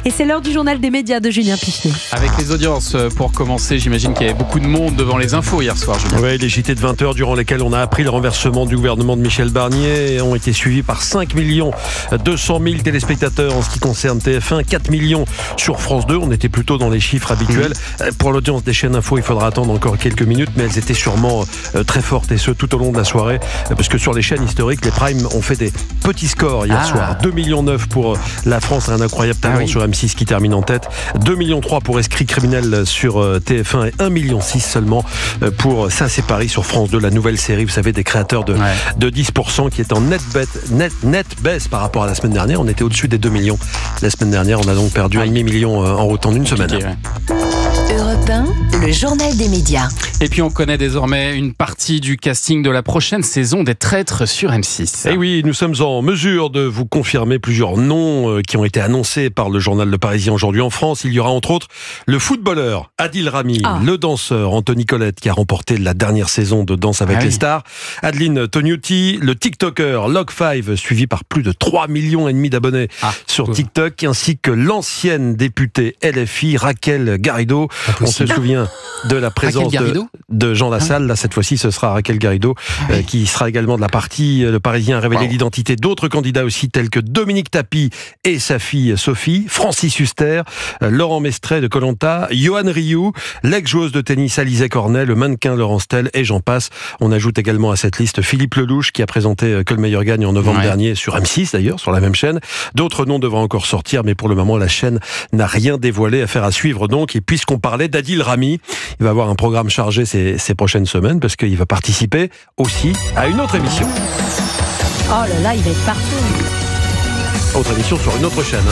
Et c'est l'heure du journal des médias de Julien Pichenet. Avec les audiences, pour commencer, j'imagine qu'il y avait beaucoup de monde devant les infos hier soir, Julien. Oui, les JT de 20h durant lesquels on a appris le renversement du gouvernement de Michel Barnier ont été suivis par 5 200 000 téléspectateurs en ce qui concerne TF1, 4 millions sur France 2. On était plutôt dans les chiffres habituels. Pour l'audience des chaînes info, il faudra attendre encore quelques minutes, mais elles étaient sûrement très fortes, et ce tout au long de la soirée, parce que sur les chaînes historiques, les primes ont fait des petits scores hier soir. 2,9 millions pour La France a un incroyable talent sur M6 qui termine en tête, 2,3 millions pour Esprit criminel sur TF1 et 1,6 million seulement pour Ça c'est Paris sur France 2, la nouvelle série, vous savez, des créateurs de 10% qui est en net baisse par rapport à la semaine dernière. On était au-dessus des 2 millions la semaine dernière, on a donc perdu 1,5 million en route en une semaine. Europe 1, le journal des médias. Et puis on connaît désormais une partie du casting de la prochaine saison des Traîtres sur M6. Et oui, nous sommes en mesure de vous confirmer plusieurs noms qui ont été annoncés par le journal Le Parisien aujourd'hui en France. Il y aura entre autres le footballeur Adil Rami, le danseur Anthony Colette qui a remporté la dernière saison de Danse avec les stars, Adeline Tognuti, le TikToker Log5 suivi par plus de 3,5 millions d'abonnés sur TikTok, ainsi que l'ancienne députée LFI Raquel Garrido. On se souvient de la présence de Jean Lassalle. Là, cette fois-ci, ce sera Raquel Garrido qui sera également de la partie. Le Parisien a révélé l'identité d'autres candidats aussi, tels que Dominique Tapie et sa fille Sophie, Francis Huster, Laurent Mestret de Koh-Lanta, Johan Rioux, l'ex-joueuse de tennis Alizé Cornet, le mannequin Laurence Tell, et j'en passe. On ajoute également à cette liste Philippe Lelouch qui a présenté Que le meilleur gagne en novembre dernier sur M6 d'ailleurs, sur la même chaîne. D'autres noms devraient encore sortir, mais pour le moment, la chaîne n'a rien dévoilé. Affaire à suivre donc. Et puisqu'on parlait d'Adil Rami, il va avoir un programme chargé ces prochaines semaines parce qu'il va participer aussi à une autre émission. Oh là là, il va être partout. Autre émission sur une autre chaîne.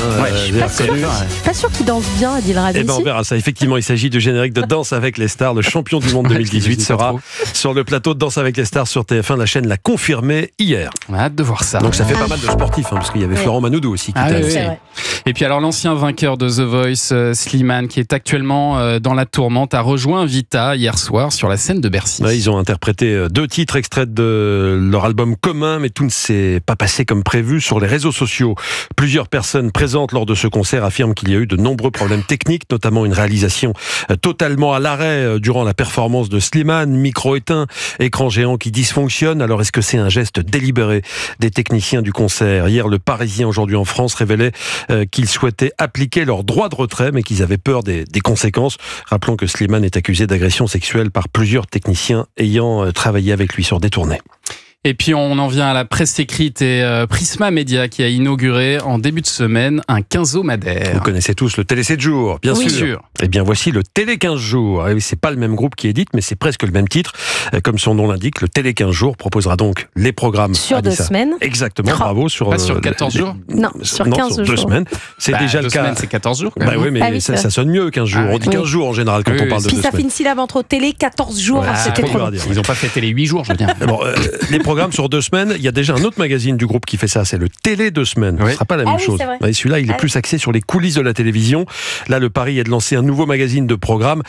Pas sûr qu'il danse bien, Adil Rami. Eh ben on verra ça. Effectivement, il s'agit du générique de Danse avec les stars. Le champion du monde 2018 sera sur le plateau de Danse avec les stars sur TF1. La chaîne l'a confirmé hier. On a hâte de voir ça. Donc ça fait pas mal de sportifs, parce qu'il y avait Florent Manoudou aussi qui était Et puis alors l'ancien vainqueur de The Voice, Slimane, qui est actuellement dans la tourmente, a rejoint Vita hier soir sur la scène de Bercy. Ils ont interprété 2 titres extraits de leur album commun, mais tout ne s'est pas passé comme prévu sur les réseaux sociaux. Plusieurs personnes présentes lors de ce concert affirment qu'il y a eu de nombreux problèmes techniques, notamment une réalisation totalement à l'arrêt durant la performance de Slimane, micro éteint, écran géant qui dysfonctionne. Alors est-ce que c'est un geste délibéré des techniciens du concert ? Hier, Le Parisien, aujourd'hui en France, révélait qu'ils souhaitaient appliquer leur droit de retrait, mais qu'ils avaient peur des conséquences. Rappelons que Slimane est accusé d'agression sexuelle par plusieurs techniciens ayant travaillé avec lui sur des tournées. Et puis on en vient à la presse écrite et Prisma Media qui a inauguré en début de semaine un quinzomadaire. Vous connaissez tous le Télé 7 jours, bien sûr. Eh bien voici le Télé 15 jours. Et c'est pas le même groupe qui édite, mais c'est presque le même titre. Comme son nom l'indique, le Télé 15 jours proposera donc les programmes. Sur 2 semaines. Exactement, bravo. Pas sur 14 jours Non, sur 15 jours. 2 semaines. C'est déjà le cas. 2 semaines, c'est 14 jours. Bah oui, mais ça sonne mieux 15 jours. On dit 15 jours en général quand on parle de 2 semaines. Puis ça fait une syllabe entre Télé, 14 jours. C'était trop long. Ils n'ont pas fait Télé 8 jours, je veux dire. Bon, les programmes sur 2 semaines, il y a déjà un autre magazine du groupe qui fait ça, c'est le Télé 2 semaines. Ce ne sera pas la même chose. Celui-là, il est plus axé sur les coulisses de la télévision. Là, le pari est de lancer un nouveau magazine de programmes.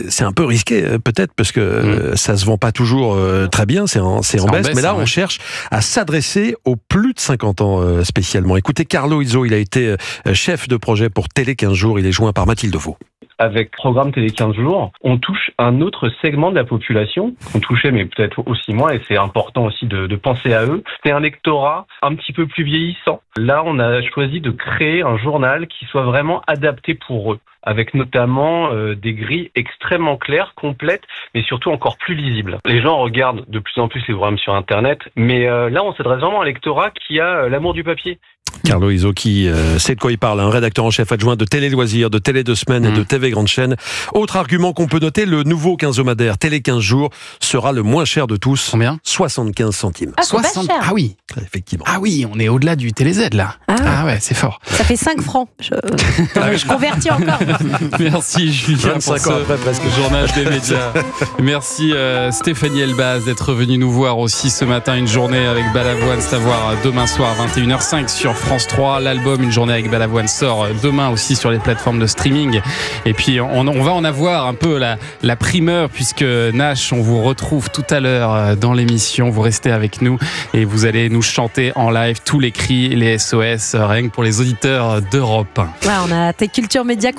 C'est un peu risqué, peut-être, parce que ça se vend pas toujours très bien, c'est en baisse. Mais là, on cherche à s'adresser aux plus de 50 ans spécialement. Écoutez, Carlo Izzo, il a été chef de projet pour Télé 15 jours. Il est joint par Mathilde Vaux. Avec Programme Télé 15 jours, on touche un autre segment de la population qu'on touchait, mais peut-être aussi moins, et c'est important aussi de penser à eux. C'est un lectorat un petit peu plus vieillissant. Là, on a choisi de créer un journal qui soit vraiment adapté pour eux, avec notamment des grilles extrêmement claires, complètes, mais surtout encore plus lisibles. Les gens regardent de plus en plus les programmes sur Internet, mais là, on s'adresse vraiment à un lectorat qui a l'amour du papier. Carlo Izzo qui sait de quoi il parle, un rédacteur en chef adjoint de Télé Loisirs, de Télé 2 semaines et de TV Grande Chaîne. Autre argument qu'on peut noter, le nouveau quinzomadaire Télé 15 jours sera le moins cher de tous. Combien ? 75 centimes. Ah, 60. Ah oui. Effectivement. Ah oui, on est au-delà du Télé Z là. Ah ouais, c'est fort. Ça fait 5 francs. Je convertis encore. Merci Julien 25 ans après presque. Journal des médias. Merci Stéphanie Elbaz d'être venue nous voir aussi ce matin. Une journée avec Balavoine, c'est à voir demain soir 21h05 sur sur France 3. L'album Une journée avec Balavoine sort demain aussi sur les plateformes de streaming. Et puis on va en avoir un peu la primeur, puisque Nash, on vous retrouve tout à l'heure dans l'émission. Vous restez avec nous et vous allez nous chanter en live tous les cris, les SOS, rien que pour les auditeurs d'Europe 1. Ouais, on a tes cultures médias.